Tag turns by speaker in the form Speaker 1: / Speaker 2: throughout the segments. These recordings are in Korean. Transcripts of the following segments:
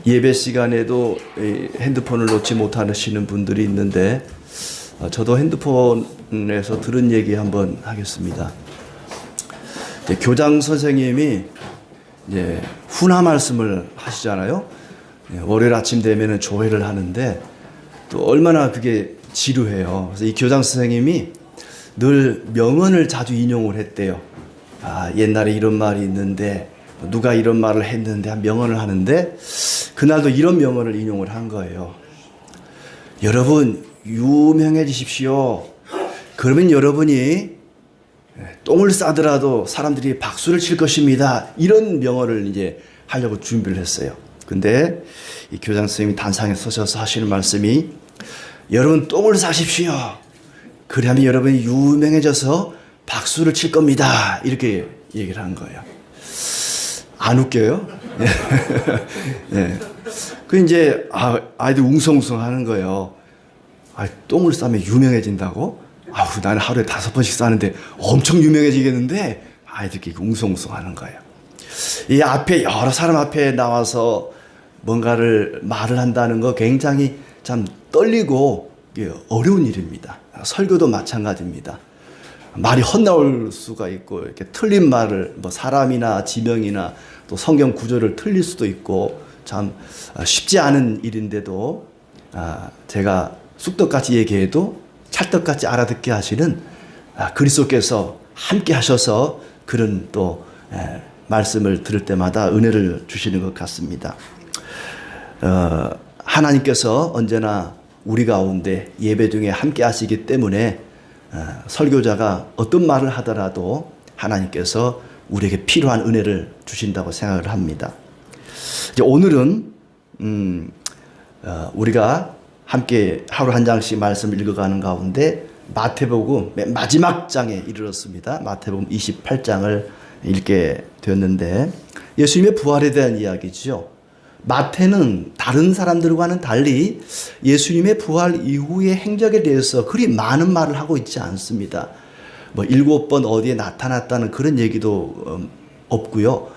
Speaker 1: 예배 시간에도 핸드폰을 놓지 못하시는 분들이 있는데 저도 핸드폰에서 들은 얘기 한번 하겠습니다. 교장 선생님이 이제 훈화 말씀을 하시잖아요. 월요일 아침 되면은 조회를 하는데 또 얼마나 그게 지루해요. 그래서 이 교장 선생님이 늘 명언을 자주 인용을 했대요. 옛날에 이런 말이 있는데 누가 이런 말을 했는데 한 명언을 하는데 그날도 이런 명언을 인용을 한 거예요. 여러분 유명해지십시오. 그러면 여러분이 똥을 싸더라도 사람들이 박수를 칠 것입니다. 이런 명언을 이제 하려고 준비를 했어요. 근데 이 교장 선생님이 단상에 서셔서 하시는 말씀이 여러분 똥을 싸십시오. 그러면 여러분이 유명해져서 박수를 칠 겁니다. 이렇게 얘기를 한 거예요. 안 웃겨요? 네. 그 이제 아이들 웅성웅성 하는 거예요. 똥을 싸면 유명해진다고? 나는 하루에 5번씩 싸는데 엄청 유명해지겠는데? 아이들끼리 웅성웅성 하는 거예요. 이 앞에 여러 사람 앞에 나와서 뭔가를 말을 한다는 거 굉장히 참 떨리고 어려운 일입니다. 설교도 마찬가지입니다. 말이 헛나올 수가 있고 이렇게 틀린 말을 사람이나 지명이나 또 성경 구절을 틀릴 수도 있고 참 쉽지 않은 일인데도 제가 쑥떡같이 얘기해도 찰떡같이 알아듣게 하시는 그리스도께서 함께 하셔서 그런 또 말씀을 들을 때마다 은혜를 주시는 것 같습니다. 하나님께서 언제나 우리 가운데 예배 중에 함께 하시기 때문에 설교자가 어떤 말을 하더라도 하나님께서 우리에게 필요한 은혜를 주신다고 생각을 합니다. 이제 오늘은 우리가 함께 하루 한 장씩 말씀을 읽어가는 가운데 마태복음 맨 마지막 장에 이르렀습니다. 마태복음 28장을 읽게 되었는데 예수님의 부활에 대한 이야기죠. 마태는 다른 사람들과는 달리 예수님의 부활 이후의 행적에 대해서 그리 많은 말을 하고 있지 않습니다. 7번 어디에 나타났다는 그런 얘기도 없고요.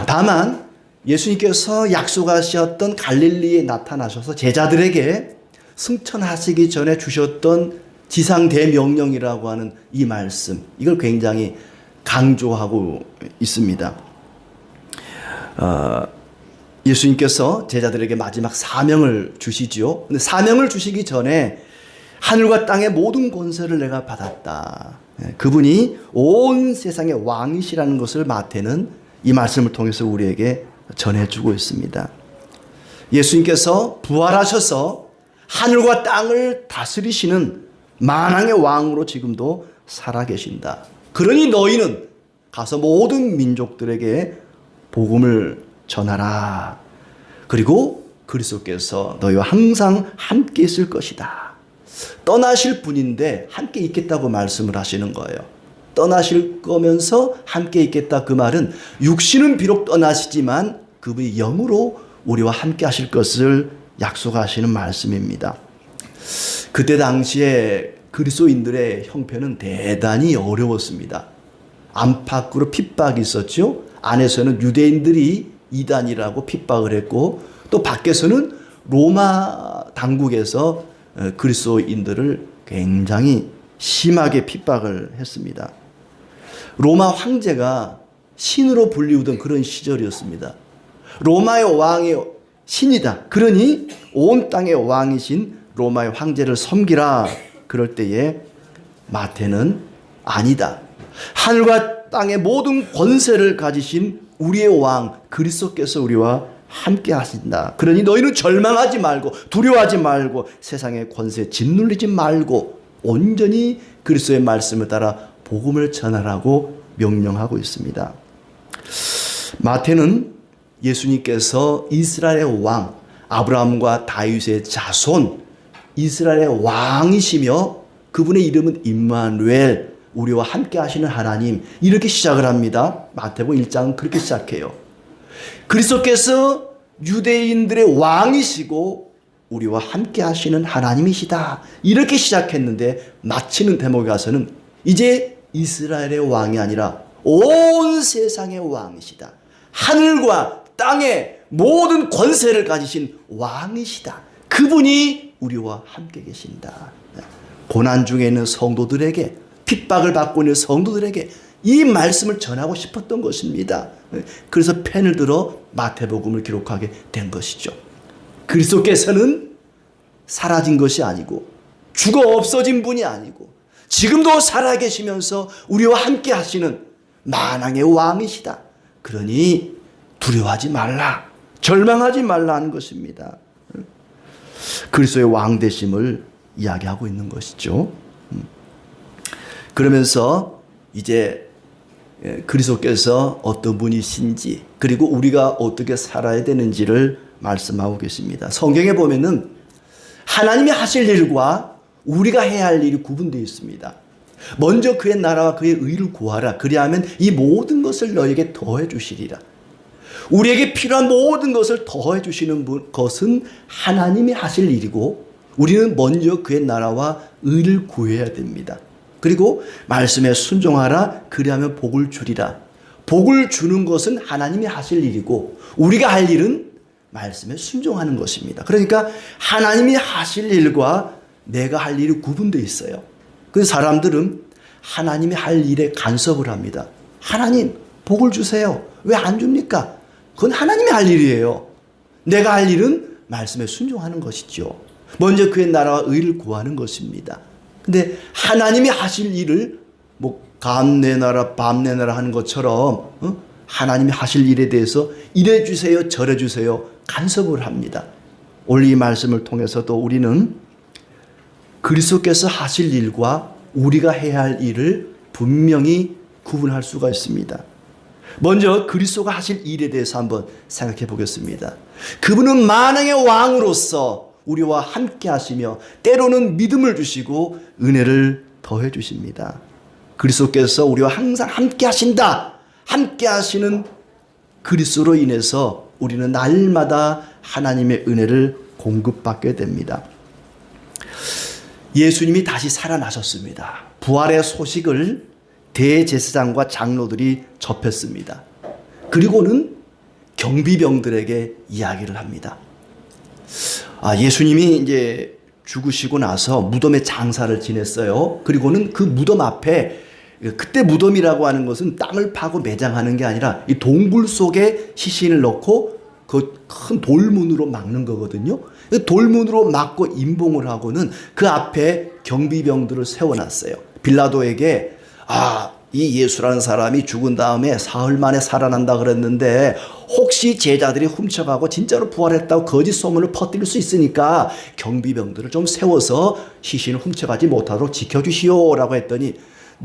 Speaker 1: 다만 예수님께서 약속하셨던 갈릴리에 나타나셔서 제자들에게 승천하시기 전에 주셨던 지상 대명령이라고 하는 이 말씀, 이걸 굉장히 강조하고 있습니다. 예수님께서 제자들에게 마지막 사명을 주시죠. 근데 사명을 주시기 전에 하늘과 땅의 모든 권세를 내가 받았다. 그분이 온 세상의 왕이시라는 것을 마태는 이 말씀을 통해서 우리에게 전해주고 있습니다. 예수님께서 부활하셔서 하늘과 땅을 다스리시는 만왕의 왕으로 지금도 살아계신다. 그러니 너희는 가서 모든 민족들에게 복음을 전하라. 그리고 그리스도께서 너희와 항상 함께 있을 것이다. 떠나실 분인데 함께 있겠다고 말씀을 하시는 거예요. 떠나실 거면서 함께 있겠다. 그 말은 육신은 비록 떠나시지만 그분이 영으로 우리와 함께 하실 것을 약속하시는 말씀입니다. 그때 당시에 그리스도인들의 형편은 대단히 어려웠습니다. 안팎으로 핍박이 있었죠. 안에서는 유대인들이 이단이라고 핍박을 했고 또 밖에서는 로마 당국에서 그리스도인들을 굉장히 심하게 핍박을 했습니다. 로마 황제가 신으로 불리우던 그런 시절이었습니다. 로마의 왕이 신이다. 그러니 온 땅의 왕이신 로마의 황제를 섬기라. 그럴 때에 마태는 아니다. 하늘과 땅의 모든 권세를 가지신 우리의 왕 그리스도께서 우리와 함께 하신다. 그러니 너희는 절망하지 말고 두려워하지 말고 세상의 권세에 짓눌리지 말고 온전히 그리스도의 말씀을 따라 복음을 전하라고 명령하고 있습니다. 마태는 예수님께서 이스라엘의 왕 아브라함과 다윗의 자손 이스라엘의 왕이시며 그분의 이름은 임마누엘 우리와 함께 하시는 하나님 이렇게 시작을 합니다. 마태복음 1장은 그렇게 시작해요. 그리스도께서 유대인들의 왕이시고 우리와 함께 하시는 하나님이시다. 이렇게 시작했는데 마치는 대목에 가서는 이제 이스라엘의 왕이 아니라 온 세상의 왕이시다. 하늘과 땅의 모든 권세를 가지신 왕이시다. 그분이 우리와 함께 계신다. 고난 중에 있는 성도들에게, 핍박을 받고 있는 성도들에게 이 말씀을 전하고 싶었던 것입니다. 그래서 펜을 들어 마태복음을 기록하게 된 것이죠. 그리스도께서는 사라진 것이 아니고 죽어 없어진 분이 아니고 지금도 살아계시면서 우리와 함께 하시는 만왕의 왕이시다. 그러니 두려워하지 말라, 절망하지 말라 하는 것입니다. 그리스도의 왕되심을 이야기하고 있는 것이죠. 그러면서 이제 그리스도께서 어떤 분이신지, 그리고 우리가 어떻게 살아야 되는지를 말씀하고 계십니다. 성경에 보면은 하나님이 하실 일과 우리가 해야 할 일이 구분되어 있습니다. 먼저 그의 나라와 그의 의를 구하라. 그리하면 이 모든 것을 너에게 더해 주시리라. 우리에게 필요한 모든 것을 더해 주시는 것은 하나님이 하실 일이고, 우리는 먼저 그의 나라와 의를 구해야 됩니다. 그리고 말씀에 순종하라. 그리하면 복을 주리라. 복을 주는 것은 하나님이 하실 일이고, 우리가 할 일은 말씀에 순종하는 것입니다. 그러니까 하나님이 하실 일과 내가 할 일이 구분되어 있어요. 그래서 사람들은 하나님이 할 일에 간섭을 합니다. 하나님 복을 주세요. 왜 안 줍니까? 그건 하나님이 할 일이에요. 내가 할 일은 말씀에 순종하는 것이죠. 먼저 그의 나라와 의를 구하는 것입니다. 근데 하나님이 하실 일을 감 내놔라 밤 내놔라 하는 것처럼 하나님이 하실 일에 대해서 이래 주세요 저래 주세요 간섭을 합니다. 오늘 이 말씀을 통해서도 우리는 그리스도께서 하실 일과 우리가 해야 할 일을 분명히 구분할 수가 있습니다. 먼저 그리스도가 하실 일에 대해서 한번 생각해 보겠습니다. 그분은 만왕의 왕으로서 우리와 함께 하시며 때로는 믿음을 주시고 은혜를 더해 주십니다. 그리스도께서 우리와 항상 함께 하신다. 함께 하시는 그리스도로 인해서 우리는 날마다 하나님의 은혜를 공급받게 됩니다. 예수님이 다시 살아나셨습니다. 부활의 소식을 대제사장과 장로들이 접했습니다. 그리고는 경비병들에게 이야기를 합니다. 예수님이 이제 죽으시고 나서 무덤에 장사를 지냈어요. 그리고는 그 무덤 앞에, 그때 무덤이라고 하는 것은 땅을 파고 매장하는 게 아니라 이 동굴 속에 시신을 넣고 그 큰 돌문으로 막는 거거든요. 돌문으로 막고 임봉을 하고는 그 앞에 경비병들을 세워놨어요. 빌라도에게 이 예수라는 사람이 죽은 다음에 사흘 만에 살아난다 그랬는데 혹시 제자들이 훔쳐가고 진짜로 부활했다고 거짓 소문을 퍼뜨릴 수 있으니까 경비병들을 좀 세워서 시신을 훔쳐가지 못하도록 지켜주시오라고 했더니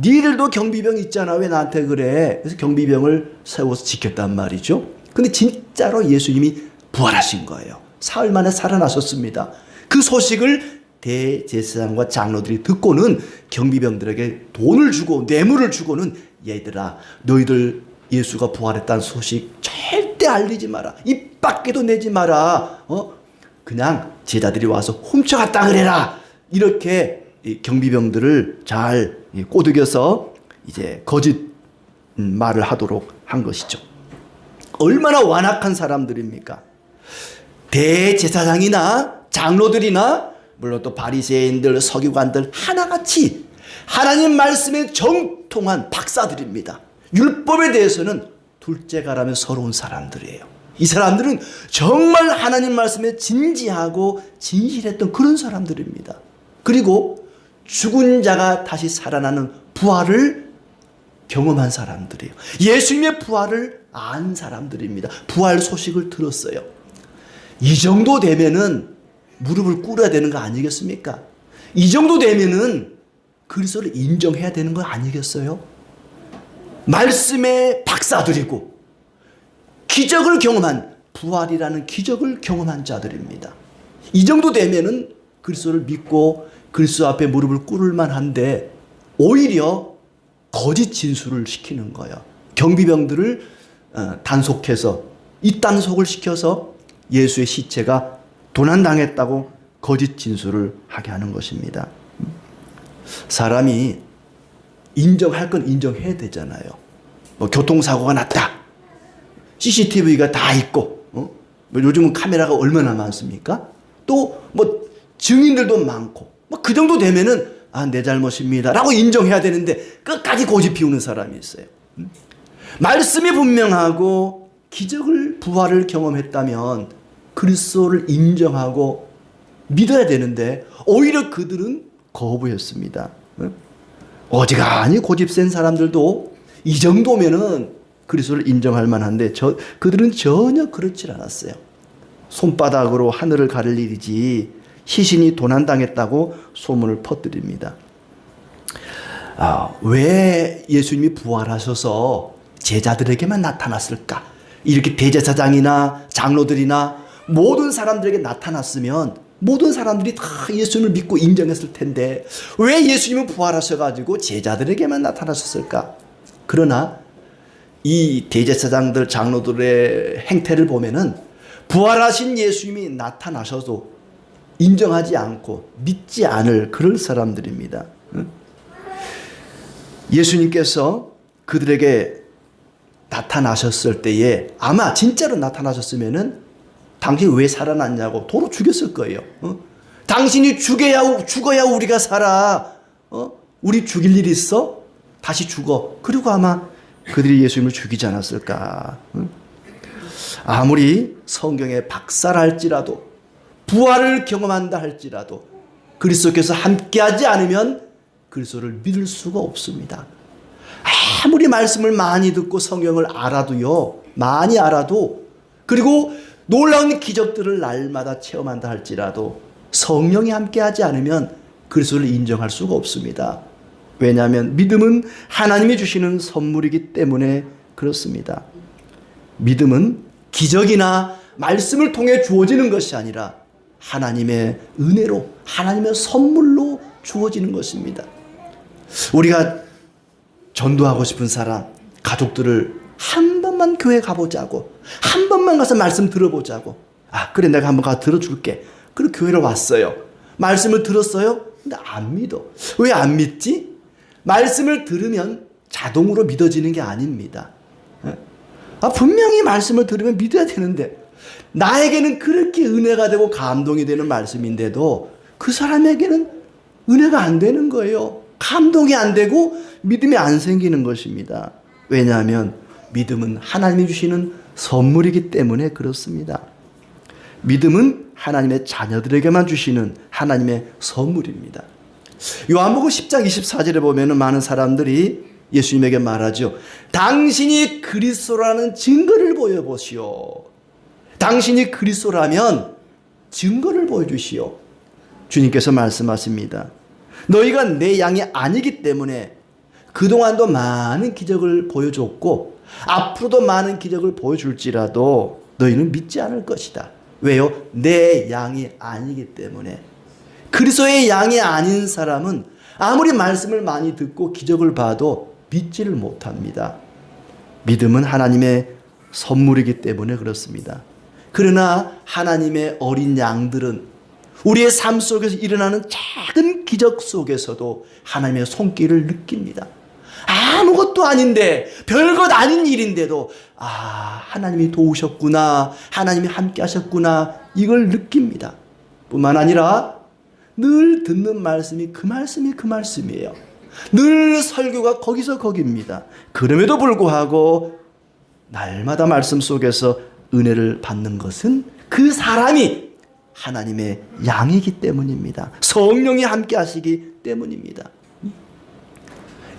Speaker 1: 니들도 경비병 있잖아 왜 나한테 그래. 그래서 경비병을 세워서 지켰단 말이죠. 근데 진짜로 예수님이 부활하신 거예요. 사흘 만에 살아나셨습니다. 그 소식을 대제사장과 장로들이 듣고는 경비병들에게 돈을 주고 뇌물을 주고는 얘들아 너희들 예수가 부활했다는 소식 절대 알리지 마라. 입 밖에도 내지 마라. 그냥 제자들이 와서 훔쳐갔다 그래라. 이렇게 경비병들을 잘 꼬드겨서 이제 거짓 말을 하도록 한 것이죠. 얼마나 완악한 사람들입니까? 대제사장이나 장로들이나 물론 또 바리새인들, 서기관들 하나같이 하나님 말씀에 정통한 박사들입니다. 율법에 대해서는 둘째가라면 서러운 사람들이에요. 이 사람들은 정말 하나님 말씀에 진지하고 진실했던 그런 사람들입니다. 그리고 죽은 자가 다시 살아나는 부활을 경험한 사람들이에요. 예수님의 부활을 안 사람들입니다. 부활 소식을 들었어요. 이 정도 되면은 무릎을 꿇어야 되는 거 아니겠습니까? 이 정도 되면은 그리스도를 인정해야 되는 거 아니겠어요? 말씀의 박사들이고 기적을 경험한 부활이라는 기적을 경험한 자들입니다. 이 정도 되면은 그리스도를 믿고 그리스도 앞에 무릎을 꿇을 만한데 오히려 거짓 진술을 시키는 거예요. 경비병들을 단속해서 입단속을 시켜서 예수의 시체가 도난당했다고 거짓 진술을 하게 하는 것입니다. 사람이 인정할 건 인정해야 되잖아요. 교통사고가 났다. CCTV가 다 있고 뭐 요즘은 카메라가 얼마나 많습니까? 또 뭐 증인들도 많고 뭐 그 정도 되면은 내 잘못입니다 라고 인정해야 되는데 끝까지 고집 피우는 사람이 있어요. 말씀이 분명하고 기적을 부활을 경험했다면 그리스도를 인정하고 믿어야 되는데 오히려 그들은 거부했습니다. 어지간히 고집 센 사람들도 이 정도면은 그리스도를 인정할 만한데 그들은 전혀 그렇지 않았어요. 손바닥으로 하늘을 가릴 일이지 시신이 도난당했다고 소문을 퍼뜨립니다. 왜 예수님이 부활하셔서 제자들에게만 나타났을까? 이렇게 대제사장이나 장로들이나 모든 사람들에게 나타났으면 모든 사람들이 다 예수님을 믿고 인정했을 텐데 왜 예수님은 부활하셔가지고 제자들에게만 나타나셨을까? 그러나 이 대제사장들 장로들의 행태를 보면은 부활하신 예수님이 나타나셔도 인정하지 않고 믿지 않을 그럴 사람들입니다. 예수님께서 그들에게 나타나셨을 때에 아마 진짜로 나타나셨으면은 당신 왜 살아났냐고 도로 죽였을 거예요. 당신이 죽어야 우리가 살아. 우리 죽일 일 있어? 다시 죽어. 그리고 아마 그들이 예수님을 죽이지 않았을까. 아무리 성경에 박살할지라도 부활을 경험한다 할지라도 그리스도께서 함께하지 않으면 그리스도를 믿을 수가 없습니다. 아무리 말씀을 많이 듣고 성경을 알아도요, 많이 알아도 그리고 놀라운 기적들을 날마다 체험한다 할지라도 성령이 함께하지 않으면 그리스도를 인정할 수가 없습니다. 왜냐하면 믿음은 하나님이 주시는 선물이기 때문에 그렇습니다. 믿음은 기적이나 말씀을 통해 주어지는 것이 아니라 하나님의 은혜로, 하나님의 선물로 주어지는 것입니다. 우리가 전도하고 싶은 사람, 가족들을 한 번만 교회 가보자고, 한 번만 가서 말씀 들어보자고. 그래 내가 한번 가서 들어줄게. 그리고 교회로 왔어요. 말씀을 들었어요? 근데 안 믿어. 왜 안 믿지? 말씀을 들으면 자동으로 믿어지는 게 아닙니다. 분명히 말씀을 들으면 믿어야 되는데 나에게는 그렇게 은혜가 되고 감동이 되는 말씀인데도 그 사람에게는 은혜가 안 되는 거예요. 감동이 안 되고 믿음이 안 생기는 것입니다. 왜냐하면 믿음은 하나님이 주시는 선물이기 때문에 그렇습니다. 믿음은 하나님의 자녀들에게만 주시는 하나님의 선물입니다. 요한복음 10장 24절에 보면 많은 사람들이 예수님에게 말하죠. 당신이 그리스도라는 증거를 보여보시오. 당신이 그리스도라면 증거를 보여주시오. 주님께서 말씀하십니다. 너희가 내 양이 아니기 때문에 그동안도 많은 기적을 보여줬고 앞으로도 많은 기적을 보여줄지라도 너희는 믿지 않을 것이다. 왜요? 내 양이 아니기 때문에. 그리스도의 양이 아닌 사람은 아무리 말씀을 많이 듣고 기적을 봐도 믿지를 못합니다. 믿음은 하나님의 선물이기 때문에 그렇습니다. 그러나 하나님의 어린 양들은 우리의 삶 속에서 일어나는 작은 기적 속에서도 하나님의 손길을 느낍니다. 아무것도 아닌데 별것 아닌 일인데도 하나님이 도우셨구나, 하나님이 함께 하셨구나, 이걸 느낍니다. 뿐만 아니라 늘 듣는 말씀이 그 말씀이에요. 늘 설교가 거기서 거기입니다. 그럼에도 불구하고 날마다 말씀 속에서 은혜를 받는 것은 그 사람이 하나님의 양이기 때문입니다. 성령이 함께 하시기 때문입니다.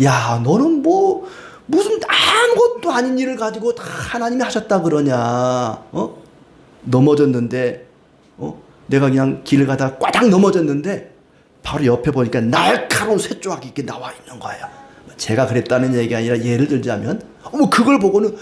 Speaker 1: 야, 너는 무슨 아무것도 아닌 일을 가지고 다 하나님이 하셨다 그러냐? 넘어졌는데, 내가 그냥 길을 가다가 꽈당 넘어졌는데, 바로 옆에 보니까 날카로운 쇠조각이 이렇게 나와 있는 거예요. 제가 그랬다는 얘기가 아니라 예를 들자면, 그걸 보고는,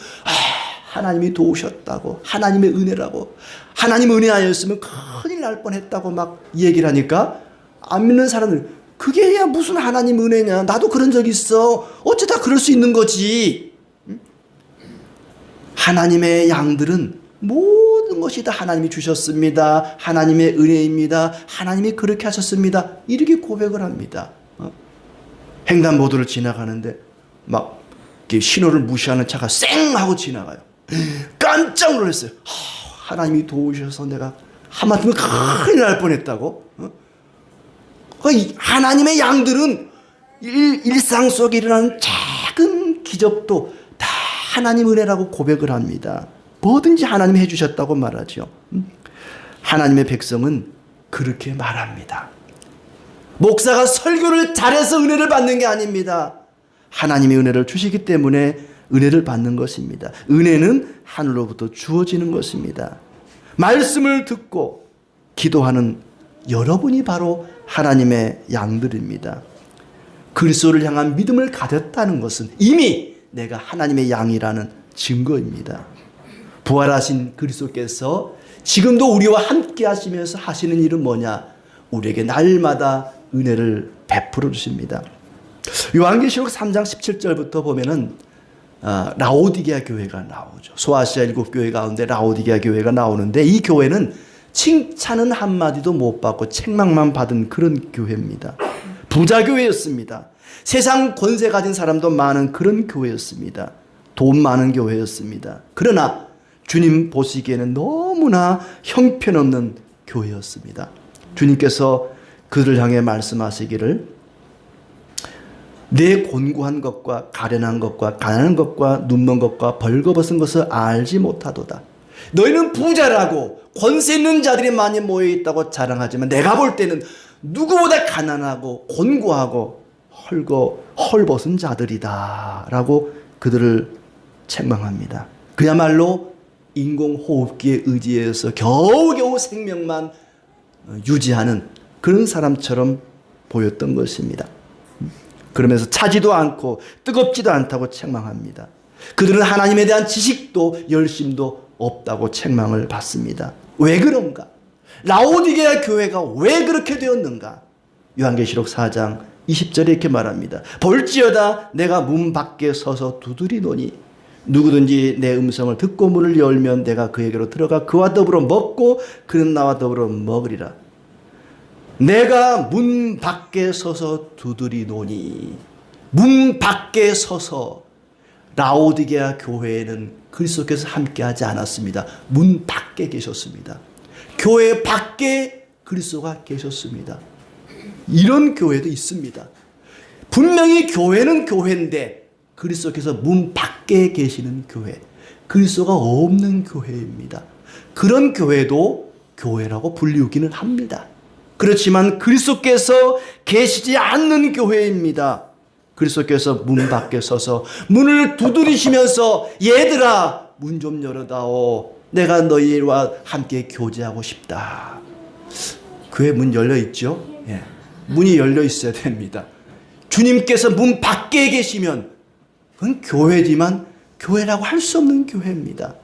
Speaker 1: 하나님이 도우셨다고, 하나님의 은혜라고, 하나님 은혜하였으면 큰일 날 뻔했다고 막 얘기를 하니까, 안 믿는 사람들, 그게 무슨 하나님 은혜냐? 나도 그런 적 있어. 어쩌다 그럴 수 있는 거지. 하나님의 양들은 모든 것이 다 하나님이 주셨습니다. 하나님의 은혜입니다. 하나님이 그렇게 하셨습니다. 이렇게 고백을 합니다. 횡단보도를 지나가는데 막 신호를 무시하는 차가 쌩 하고 지나가요. 깜짝 놀랐어요. 하나님이 도우셔서 내가 하마터면 큰일 날 뻔했다고. 하나님의 양들은 일상 속에 일어나는 작은 기적도 다 하나님 은혜라고 고백을 합니다. 뭐든지 하나님이 해주셨다고 말하죠. 하나님의 백성은 그렇게 말합니다. 목사가 설교를 잘해서 은혜를 받는 게 아닙니다. 하나님이 은혜를 주시기 때문에 은혜를 받는 것입니다. 은혜는 하늘로부터 주어지는 것입니다. 말씀을 듣고 기도하는 여러분이 바로 하나님의 양들입니다. 그리스도를 향한 믿음을 가졌다는 것은 이미 내가 하나님의 양이라는 증거입니다. 부활하신 그리스도께서 지금도 우리와 함께 하시면서 하시는 일은 뭐냐? 우리에게 날마다 은혜를 베풀어 주십니다. 요한계시록 3장 17절부터 보면은 라오디게아 교회가 나오죠. 소아시아 7교회 가운데 라오디게아 교회가 나오는데 이 교회는 칭찬은 한마디도 못 받고 책망만 받은 그런 교회입니다. 부자 교회였습니다. 세상 권세 가진 사람도 많은 그런 교회였습니다. 돈 많은 교회였습니다. 그러나 주님 보시기에는 너무나 형편없는 교회였습니다. 주님께서 그들을 향해 말씀하시기를 내 곤고한 것과 가련한 것과 가난한 것과 눈먼 것과 벌거벗은 것을 알지 못하도다. 너희는 부자라고 권세 있는 자들이 많이 모여있다고 자랑하지만 내가 볼 때는 누구보다 가난하고 곤고하고 헐벗은 자들이다 라고 그들을 책망합니다. 그야말로 인공호흡기에 의지해서 겨우겨우 생명만 유지하는 그런 사람처럼 보였던 것입니다. 그러면서 차지도 않고 뜨겁지도 않다고 책망합니다. 그들은 하나님에 대한 지식도 열심도 없다고 책망을 받습니다. 왜 그런가? 라오디게아 교회가 왜 그렇게 되었는가? 요한계시록 4장 20절에 이렇게 말합니다. 볼지어다 내가 문 밖에 서서 두드리노니 누구든지 내 음성을 듣고 문을 열면 내가 그에게로 들어가 그와 더불어 먹고 그는 나와 더불어 먹으리라. 내가 문 밖에 서서 두드리노니. 문 밖에 서서 라오디게아 교회에는 그리스도께서 함께하지 않았습니다. 문 밖에 계셨습니다. 교회 밖에 그리스도가 계셨습니다. 이런 교회도 있습니다. 분명히 교회는 교회인데 그리스도께서 문 밖에 계시는 교회, 그리스도가 없는 교회입니다. 그런 교회도 교회라고 불리우기는 합니다. 그렇지만 그리스도께서 계시지 않는 교회입니다. 그리스도께서 문 밖에 서서 문을 두드리시면서 얘들아 문 좀 열어다오. 내가 너희와 함께 교제하고 싶다. 교회 문 열려 있죠? 예. 문이 열려 있어야 됩니다. 주님께서 문 밖에 계시면 그건 교회지만 교회라고 할 수 없는 교회입니다.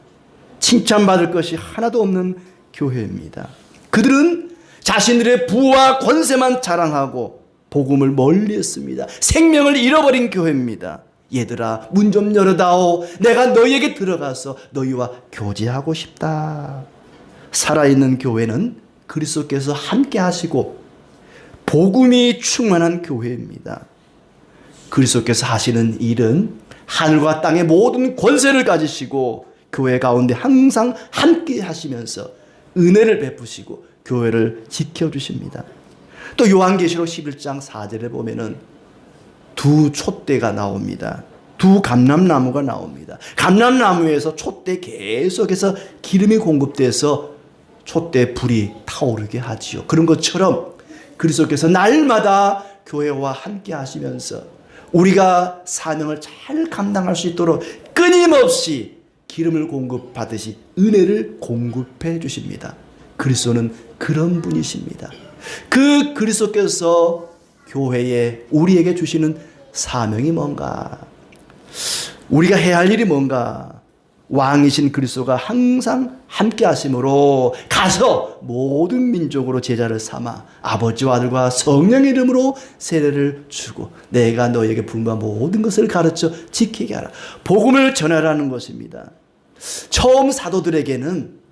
Speaker 1: 칭찬받을 것이 하나도 없는 교회입니다. 그들은 자신들의 부와 권세만 자랑하고 복음을 멀리했습니다. 생명을 잃어버린 교회입니다. 얘들아 문 좀 열어다오. 내가 너희에게 들어가서 너희와 교제하고 싶다. 살아있는 교회는 그리스도께서 함께 하시고 복음이 충만한 교회입니다. 그리스도께서 하시는 일은 하늘과 땅의 모든 권세를 가지시고 교회 가운데 항상 함께 하시면서 은혜를 베푸시고 교회를 지켜주십니다. 또 요한계시록 11장 4절에 보면은 두 촛대가 나옵니다. 두 감람나무가 나옵니다. 감람나무에서 촛대 계속해서 기름이 공급돼서 촛대 불이 타오르게 하지요. 그런 것처럼 그리스도께서 날마다 교회와 함께 하시면서 우리가 사명을 잘 감당할 수 있도록 끊임없이 기름을 공급받듯이 은혜를 공급해 주십니다. 그리스도는 그런 분이십니다. 그 그리스도께서 교회에 우리에게 주시는 사명이 뭔가? 우리가 해야 할 일이 뭔가? 왕이신 그리스도가 항상 함께 하심으로 가서 모든 민족으로 제자를 삼아 아버지와 아들과 성령의 이름으로 세례를 주고 내가 너에게 분부한 모든 것을 가르쳐 지키게 하라. 복음을 전하라는 것입니다. 처음 사도들에게는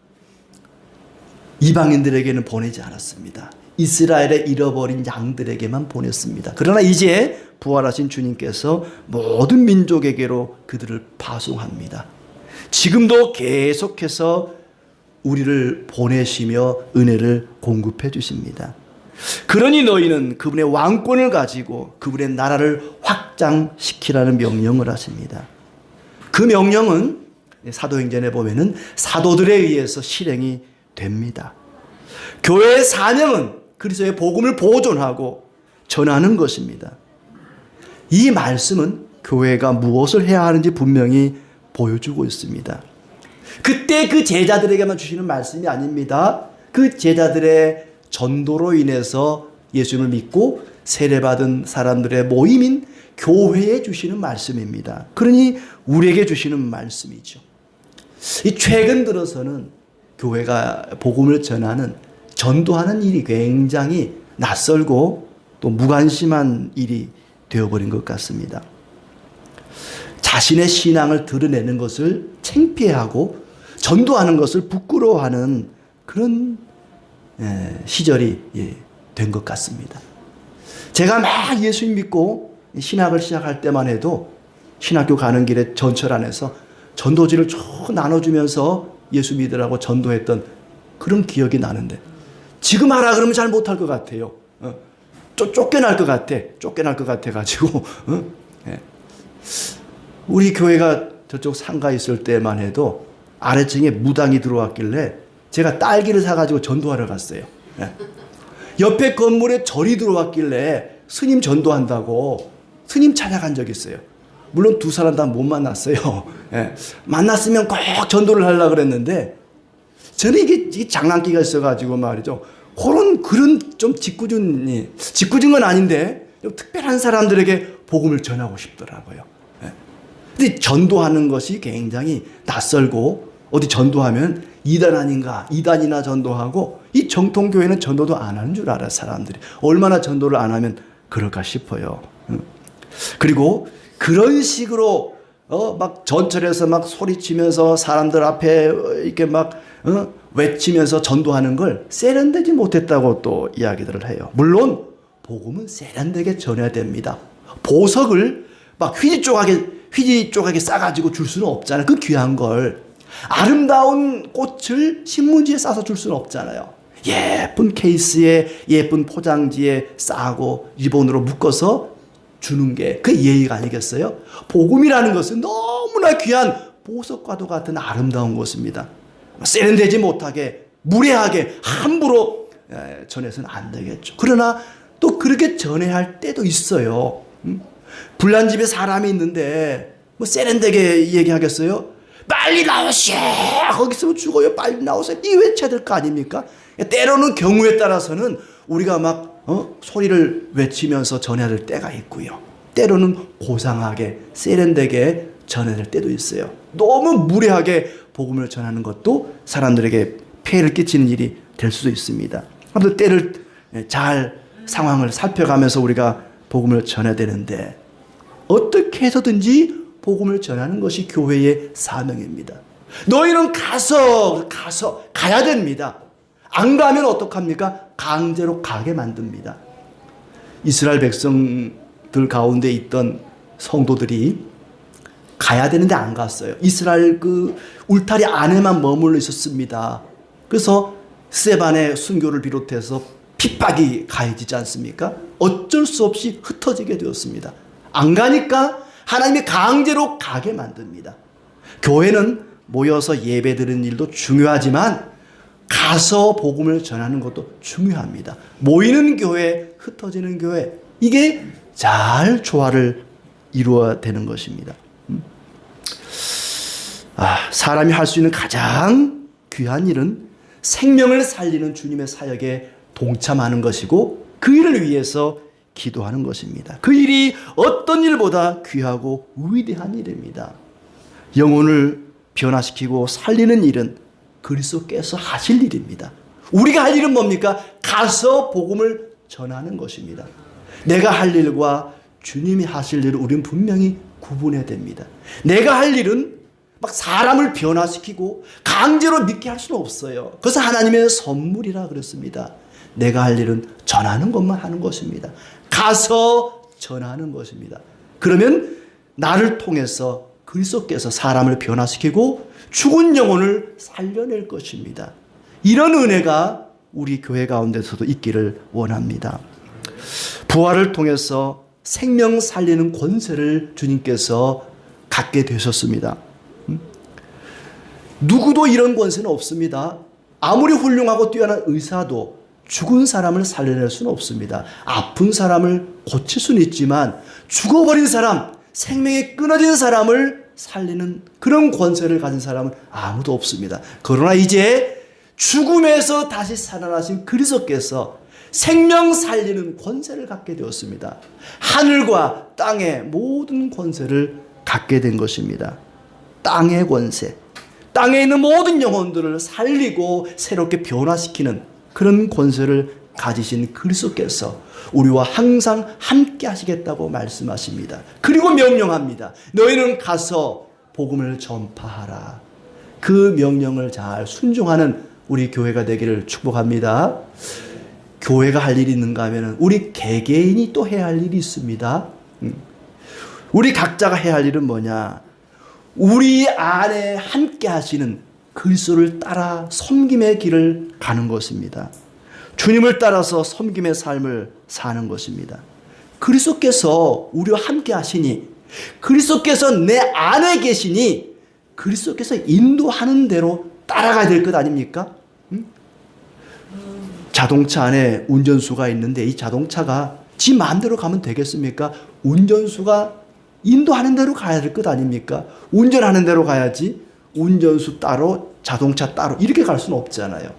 Speaker 1: 이방인들에게는 보내지 않았습니다. 이스라엘의 잃어버린 양들에게만 보냈습니다. 그러나 이제 부활하신 주님께서 모든 민족에게로 그들을 파송합니다. 지금도 계속해서 우리를 보내시며 은혜를 공급해 주십니다. 그러니 너희는 그분의 왕권을 가지고 그분의 나라를 확장시키라는 명령을 하십니다. 그 명령은 사도행전에 보면은 사도들에 의해서 실행이 됩니다. 교회의 사명은 그리스도의 복음을 보존하고 전하는 것입니다. 이 말씀은 교회가 무엇을 해야 하는지 분명히 보여주고 있습니다. 그때 그 제자들에게만 주시는 말씀이 아닙니다. 그 제자들의 전도로 인해서 예수님을 믿고 세례받은 사람들의 모임인 교회에 주시는 말씀입니다. 그러니 우리에게 주시는 말씀이죠. 이 최근 들어서는 교회가 복음을 전하는, 전도하는 일이 굉장히 낯설고 또 무관심한 일이 되어버린 것 같습니다. 자신의 신앙을 드러내는 것을 창피해하고 전도하는 것을 부끄러워하는 그런 시절이 된 것 같습니다. 제가 막 예수님 믿고 신학을 시작할 때만 해도 신학교 가는 길에 전철 안에서 전도지를 쭉 나눠주면서 예수 믿으라고 전도했던 그런 기억이 나는데 지금 하라 그러면 잘 못할 것 같아요. 쫓겨날 것 같아가지고 우리 교회가 저쪽 상가에 있을 때만 해도 아래층에 무당이 들어왔길래 제가 딸기를 사가지고 전도하러 갔어요. 옆에 건물에 절이 들어왔길래 스님 전도한다고 스님 찾아간 적이 있어요. 물론 두 사람 다 못 만났어요. 만났으면 꼭 전도를 하려고 그랬는데 저는 이게 장난기가 있어가지고 말이죠. 그런 좀 짓궂은 건 아닌데 좀 특별한 사람들에게 복음을 전하고 싶더라고요. 근데 전도하는 것이 굉장히 낯설고 어디 전도하면 이단 아닌가, 이단이나 전도하고 이 정통교회는 전도도 안 하는 줄 알아요, 사람들이. 얼마나 전도를 안 하면 그럴까 싶어요. 그리고 그런 식으로 막 전철에서 막 소리치면서 사람들 앞에 이렇게 막 외치면서 전도하는 걸 세련되지 못했다고 또 이야기들을 해요. 물론 복음은 세련되게 전해야 됩니다. 보석을 막 휘지 쪼가게 싸가지고 줄 수는 없잖아요. 그 귀한 걸. 아름다운 꽃을 신문지에 싸서 줄 수는 없잖아요. 예쁜 케이스에 예쁜 포장지에 싸고 리본으로 묶어서 주는 게 그 예의가 아니겠어요? 복음이라는 것은 너무나 귀한 보석과도 같은 아름다운 것입니다. 세련되지 못하게 무례하게 함부로 전해서는 안 되겠죠. 그러나 또 그렇게 전해야 할 때도 있어요. 불난 집에 사람이 있는데 뭐 세련되게 얘기하겠어요? 빨리 나오시오. 거기 있으면 죽어요. 빨리 나오세요. 이 외쳐야 될 거 아닙니까? 때로는 경우에 따라서는 우리가 막 소리를 외치면서 전해야 될 때가 있고요. 때로는 고상하게 세련되게 전해야 될 때도 있어요. 너무 무례하게 복음을 전하는 것도 사람들에게 폐해를 끼치는 일이 될 수도 있습니다. 아무튼 때를 잘 상황을 살펴가면서 우리가 복음을 전해야 되는데 어떻게 해서든지 복음을 전하는 것이 교회의 사명입니다. 너희는 가야 됩니다. 안 가면 어떡합니까? 강제로 가게 만듭니다. 이스라엘 백성들 가운데 있던 성도들이 가야 되는데 안 갔어요. 이스라엘 그 울타리 안에만 머물러 있었습니다. 그래서 스데반의 순교를 비롯해서 핍박이 가해지지 않습니까? 어쩔 수 없이 흩어지게 되었습니다. 안 가니까 하나님이 강제로 가게 만듭니다. 교회는 모여서 예배드리는 일도 중요하지만 가서 복음을 전하는 것도 중요합니다. 모이는 교회, 흩어지는 교회, 이게 잘 조화를 이루어야 되는 것입니다. 사람이 할 수 있는 가장 귀한 일은 생명을 살리는 주님의 사역에 동참하는 것이고 그 일을 위해서 기도하는 것입니다. 그 일이 어떤 일보다 귀하고 위대한 일입니다. 영혼을 변화시키고 살리는 일은 그리스도께서 하실 일입니다. 우리가 할 일은 뭡니까? 가서 복음을 전하는 것입니다. 내가 할 일과 주님이 하실 일을 우리는 분명히 구분해야 됩니다. 내가 할 일은 막 사람을 변화시키고 강제로 믿게 할 수는 없어요. 그래서 하나님의 선물이라 그랬습니다. 내가 할 일은 전하는 것만 하는 것입니다. 가서 전하는 것입니다. 그러면 나를 통해서 그리스도께서 사람을 변화시키고 죽은 영혼을 살려낼 것입니다. 이런 은혜가 우리 교회 가운데서도 있기를 원합니다. 부활을 통해서 생명 살리는 권세를 주님께서 갖게 되셨습니다. 누구도 이런 권세는 없습니다. 아무리 훌륭하고 뛰어난 의사도 죽은 사람을 살려낼 수는 없습니다. 아픈 사람을 고칠 수는 있지만 죽어버린 사람, 생명이 끊어진 사람을 살리는 그런 권세를 가진 사람은 아무도 없습니다. 그러나 이제 죽음에서 다시 살아나신 그리스도께서 생명 살리는 권세를 갖게 되었습니다. 하늘과 땅의 모든 권세를 갖게 된 것입니다. 땅의 권세, 땅에 있는 모든 영혼들을 살리고 새롭게 변화시키는 그런 권세를 가지신 그리스도께서 우리와 항상 함께 하시겠다고 말씀하십니다. 그리고 명령합니다. 너희는 가서 복음을 전파하라. 그 명령을 잘 순종하는 우리 교회가 되기를 축복합니다. 교회가 할 일이 있는가 하면 우리 개개인이 또 해야 할 일이 있습니다. 우리 각자가 해야 할 일은 뭐냐? 우리 안에 함께 하시는 그리스도를 따라 섬김의 길을 가는 것입니다. 주님을 따라서 섬김의 삶을 사는 것입니다. 그리스도께서 우리와 함께 하시니, 그리스도께서 내 안에 계시니 그리스도께서 인도하는 대로 따라가야 될 것 아닙니까? 자동차 안에 운전수가 있는데 이 자동차가 지 마음대로 가면 되겠습니까? 운전수가 인도하는 대로 가야 될 것 아닙니까? 운전하는 대로 가야지 운전수 따로 자동차 따로 이렇게 갈 수는 없잖아요.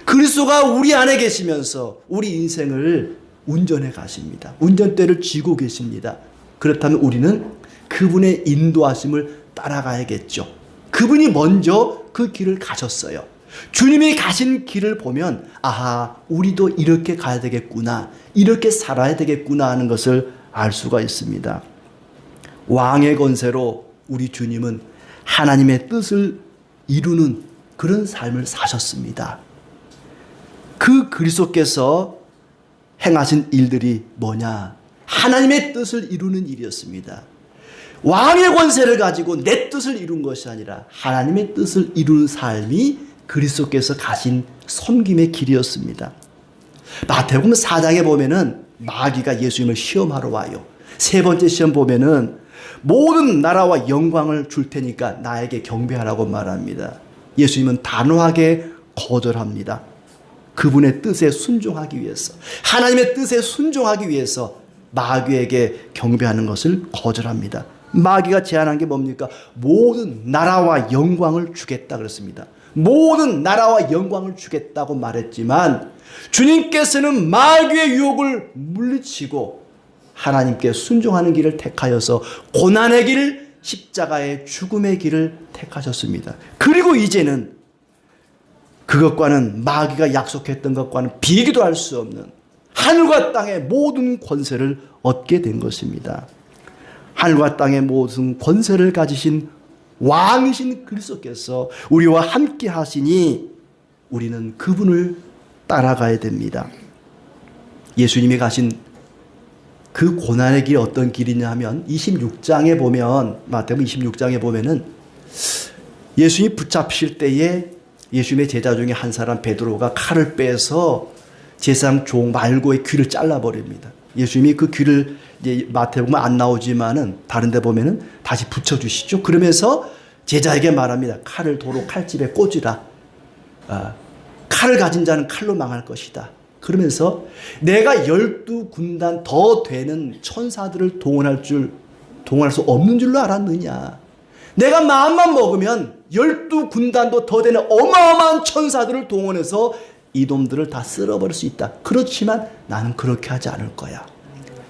Speaker 1: 그리스도가 우리 안에 계시면서 우리 인생을 운전해 가십니다. 운전대를 쥐고 계십니다. 그렇다면 우리는 그분의 인도하심을 따라가야겠죠. 그분이 먼저 그 길을 가셨어요. 주님이 가신 길을 보면 아하, 우리도 이렇게 가야 되겠구나, 이렇게 살아야 되겠구나 하는 것을 알 수가 있습니다. 왕의 권세로 우리 주님은 하나님의 뜻을 이루는 그런 삶을 사셨습니다. 그 그리스도께서 행하신 일들이 뭐냐? 하나님의 뜻을 이루는 일이었습니다. 왕의 권세를 가지고 내 뜻을 이룬 것이 아니라 하나님의 뜻을 이루는 삶이 그리스도께서 가신 섬김의 길이었습니다. 마태복음 4장에 보면은 마귀가 예수님을 시험하러 와요. 세 번째 시험 보면은 모든 나라와 영광을 줄 테니까 나에게 경배하라고 말합니다. 예수님은 단호하게 거절합니다. 그분의 뜻에 순종하기 위해서, 하나님의 뜻에 순종하기 위해서 마귀에게 경배하는 것을 거절합니다. 마귀가 제안한 게 뭡니까? 모든 나라와 영광을 주겠다 그랬습니다. 모든 나라와 영광을 주겠다고 말했지만 주님께서는 마귀의 유혹을 물리치고 하나님께 순종하는 길을 택하여서 고난의 길, 십자가의 죽음의 길을 택하셨습니다. 그리고 이제는 그것과는 마귀가 약속했던 것과는 비교도 할 수 없는 하늘과 땅의 모든 권세를 얻게 된 것입니다. 하늘과 땅의 모든 권세를 가지신 왕이신 그리스도께서 우리와 함께 하시니 우리는 그분을 따라가야 됩니다. 예수님이 가신 그 고난의 길이 어떤 길이냐 하면 26장에 보면, 마태복음 26장에 보면은 예수님이 붙잡히실 때에 예수님의 제자 중에 한 사람 베드로가 칼을 빼서 제사장 종 말고의 귀를 잘라버립니다. 예수님이 그 귀를 이제 마태복음은 안 나오지만은 다른 데 보면은 다시 붙여주시죠. 그러면서 제자에게 말합니다. 칼을 도로 칼집에 꽂으라. 칼을 가진 자는 칼로 망할 것이다. 그러면서 내가 12군단 더 되는 천사들을 동원할 수 없는 줄로 알았느냐. 내가 마음만 먹으면 12군단도 더 되는 어마어마한 천사들을 동원해서 이놈들을 다 쓸어버릴 수 있다. 그렇지만 나는 그렇게 하지 않을 거야.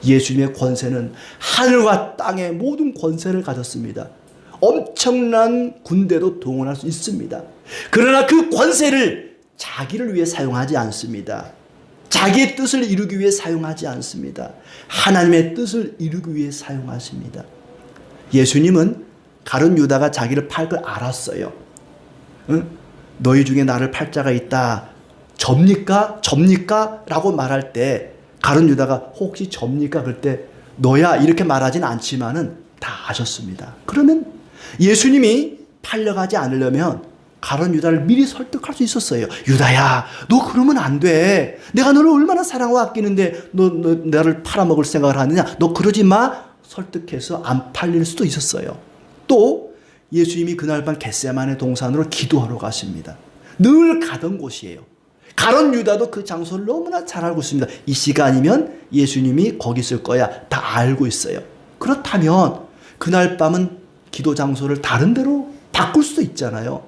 Speaker 1: 예수님의 권세는 하늘과 땅의 모든 권세를 가졌습니다. 엄청난 군대도 동원할 수 있습니다. 그러나 그 권세를 자기를 위해 사용하지 않습니다. 자기의 뜻을 이루기 위해 사용하지 않습니다. 하나님의 뜻을 이루기 위해 사용하십니다. 예수님은 가룟 유다가 자기를 팔 걸 알았어요. 응? 너희 중에 나를 팔 자가 있다. 접니까? 접니까? 라고 말할 때 가룟 유다가 혹시 접니까? 그럴 때 너야 이렇게 말하진 않지만은 다 아셨습니다. 그러면 예수님이 팔려가지 않으려면 가룟 유다를 미리 설득할 수 있었어요. 유다야, 너 그러면 안 돼. 내가 너를 얼마나 사랑하고 아끼는데 너 나를 팔아먹을 생각을 하느냐. 너 그러지 마. 설득해서 안 팔릴 수도 있었어요. 또 예수님이 그날 밤 겟세마네 동산으로 기도하러 가십니다. 늘 가던 곳이에요. 가룟 유다도 그 장소를 너무나 잘 알고 있습니다. 이 시간이면 예수님이 거기 있을 거야. 다 알고 있어요. 그렇다면 그날 밤은 기도 장소를 다른 데로 바꿀 수도 있잖아요.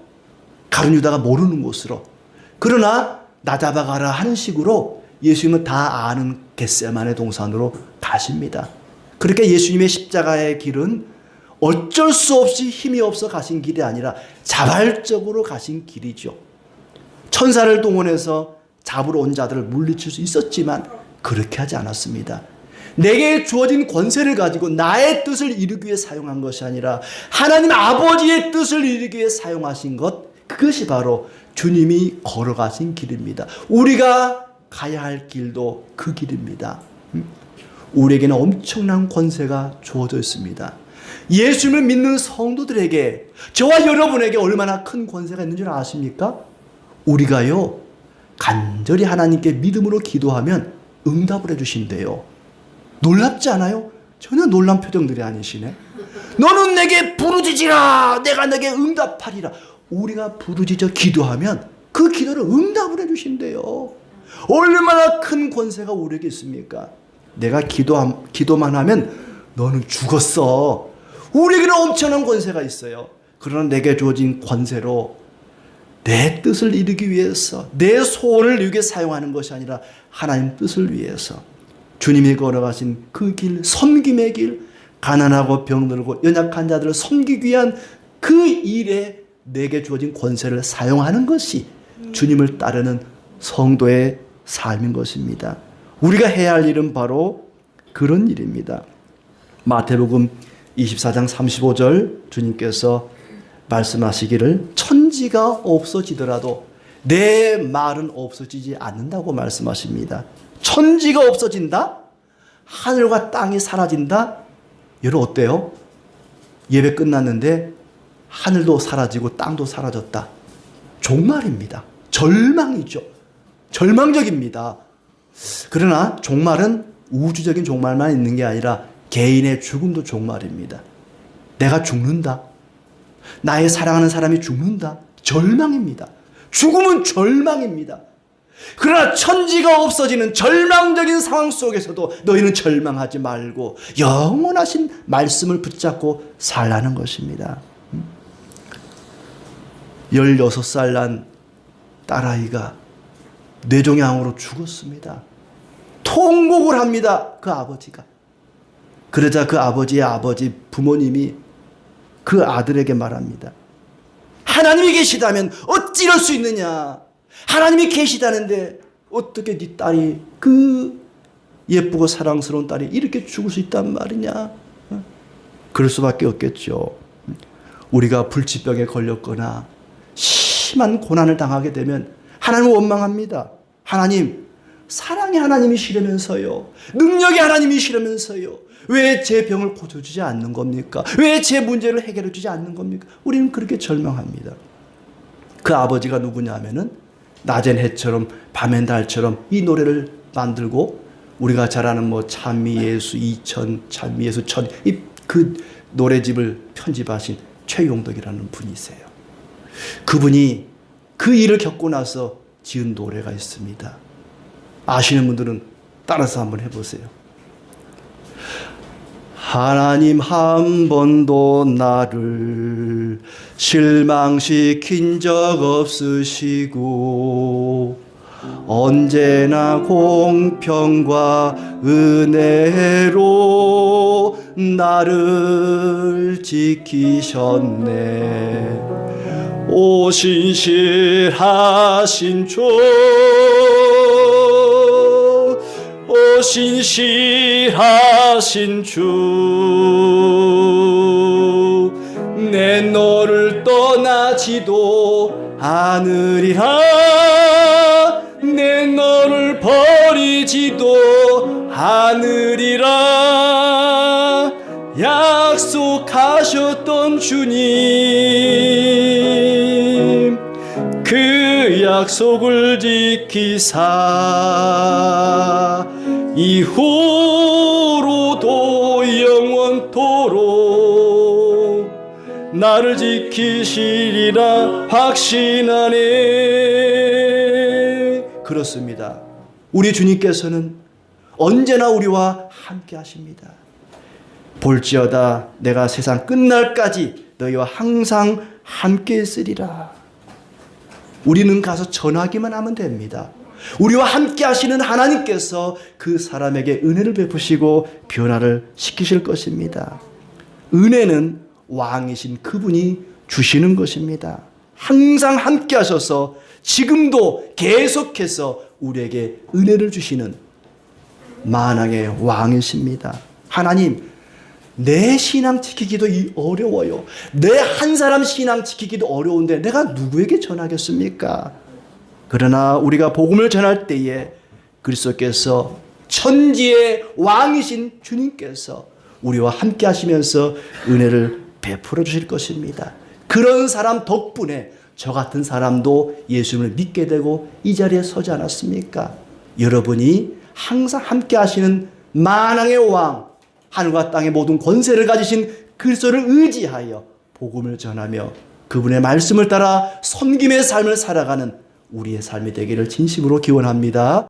Speaker 1: 가룟 유다가 모르는 곳으로. 그러나 나 잡아가라 하는 식으로 예수님은 다 아는 겟세마네 동산으로 가십니다. 그렇게 예수님의 십자가의 길은 어쩔 수 없이 힘이 없어 가신 길이 아니라 자발적으로 가신 길이죠. 천사를 동원해서 잡으러 온 자들을 물리칠 수 있었지만 그렇게 하지 않았습니다. 내게 주어진 권세를 가지고 나의 뜻을 이루기 위해 사용한 것이 아니라 하나님 아버지의 뜻을 이루기 위해 사용하신 것, 그것이 바로 주님이 걸어가신 길입니다. 우리가 가야 할 길도 그 길입니다. 우리에게는 엄청난 권세가 주어져 있습니다. 예수님을 믿는 성도들에게, 저와 여러분에게 얼마나 큰 권세가 있는 줄 아십니까? 우리가요, 간절히 하나님께 믿음으로 기도하면 응답을 해주신대요. 놀랍지 않아요? 전혀 놀란 표정들이 아니시네. 너는 내게 부르짖으라, 내가 내게 응답하리라. 우리가 부르짖어 기도하면 그 기도를 응답을 해주신대요. 얼마나 큰 권세가 우리에게 있습니까? 내가 기도만 하면 너는 죽었어. 우리에게는 엄청난 권세가 있어요. 그러나 내게 주어진 권세로 내 뜻을 이루기 위해서, 내 소원을 이루기 위해 사용하는 것이 아니라 하나님 뜻을 위해서 주님이 걸어가신 그 길, 섬김의 길, 가난하고 병들고 연약한 자들을 섬기기 위한 그 일에 내게 주어진 권세를 사용하는 것이 주님을 따르는 성도의 삶인 것입니다. 우리가 해야 할 일은 바로 그런 일입니다. 마태복음 24장 35절 주님께서 말씀하시기를 천지가 없어지더라도 내 말은 없어지지 않는다고 말씀하십니다. 천지가 없어진다? 하늘과 땅이 사라진다? 여러분 어때요? 예배 끝났는데 하늘도 사라지고 땅도 사라졌다. 종말입니다. 절망이죠. 절망적입니다. 그러나 종말은 우주적인 종말만 있는 게 아니라 개인의 죽음도 종말입니다. 내가 죽는다. 나의 사랑하는 사람이 죽는다. 절망입니다. 죽음은 절망입니다. 그러나 천지가 없어지는 절망적인 상황 속에서도 너희는 절망하지 말고 영원하신 말씀을 붙잡고 살라는 것입니다. 16살 난 딸아이가 뇌종양으로 죽었습니다. 통곡을 합니다. 그 아버지가. 그러자 그 아버지의 아버지 부모님이 그 아들에게 말합니다. 하나님이 계시다면 어찌 이럴 수 있느냐. 하나님이 계시다는데 어떻게 네 딸이, 그 예쁘고 사랑스러운 딸이 이렇게 죽을 수 있단 말이냐. 그럴 수밖에 없겠죠. 우리가 불치병에 걸렸거나 심한 고난을 당하게 되면 하나님을 원망합니다. 하나님, 사랑의 하나님이시라면서요, 능력의 하나님이시라면서요, 왜 제 병을 고쳐주지 않는 겁니까? 왜 제 문제를 해결해 주지 않는 겁니까? 우리는 그렇게 절망합니다. 그 아버지가 누구냐 하면은 낮엔 해처럼 밤엔 달처럼 이 노래를 만들고 우리가 잘 아는 뭐 찬미예수 2000, 찬미예수 1000, 그 노래집을 편집하신 최용덕이라는 분이세요. 그분이 그 일을 겪고 나서 지은 노래가 있습니다. 아시는 분들은 따라서 한번 해보세요. 하나님 한 번도 나를 실망시킨 적 없으시고 언제나 공평과 은혜로 나를 지키셨네. 오 신실하신 주, 오 신실하신 주, 내 너를 떠나지도 않으리라. 내 너를 버리지도 않으리라. 약속하셨던 주님, 약속을 지키사 이후로도 영원토록 나를 지키시리라 확신하네. 그렇습니다. 우리 주님께서는 언제나 우리와 함께 하십니다. 볼지어다 내가 세상 끝날까지 너희와 항상 함께 있으리라. 우리는 가서 전하기만 하면 됩니다. 우리와 함께 하시는 하나님께서 그 사람에게 은혜를 베푸시고 변화를 시키실 것입니다. 은혜는 왕이신 그분이 주시는 것입니다. 항상 함께 하셔서 지금도 계속해서 우리에게 은혜를 주시는 만왕의 왕이십니다. 하나님, 내 신앙 지키기도 어려워요. 내 한 사람 신앙 지키기도 어려운데 내가 누구에게 전하겠습니까? 그러나 우리가 복음을 전할 때에 그리스도께서 천지의 왕이신 주님께서 우리와 함께 하시면서 은혜를 베풀어 주실 것입니다. 그런 사람 덕분에 저 같은 사람도 예수님을 믿게 되고 이 자리에 서지 않았습니까? 여러분이 항상 함께 하시는 만왕의 왕, 하늘과 땅의 모든 권세를 가지신 그리스도를 의지하여 복음을 전하며 그분의 말씀을 따라 섬김의 삶을 살아가는 우리의 삶이 되기를 진심으로 기원합니다.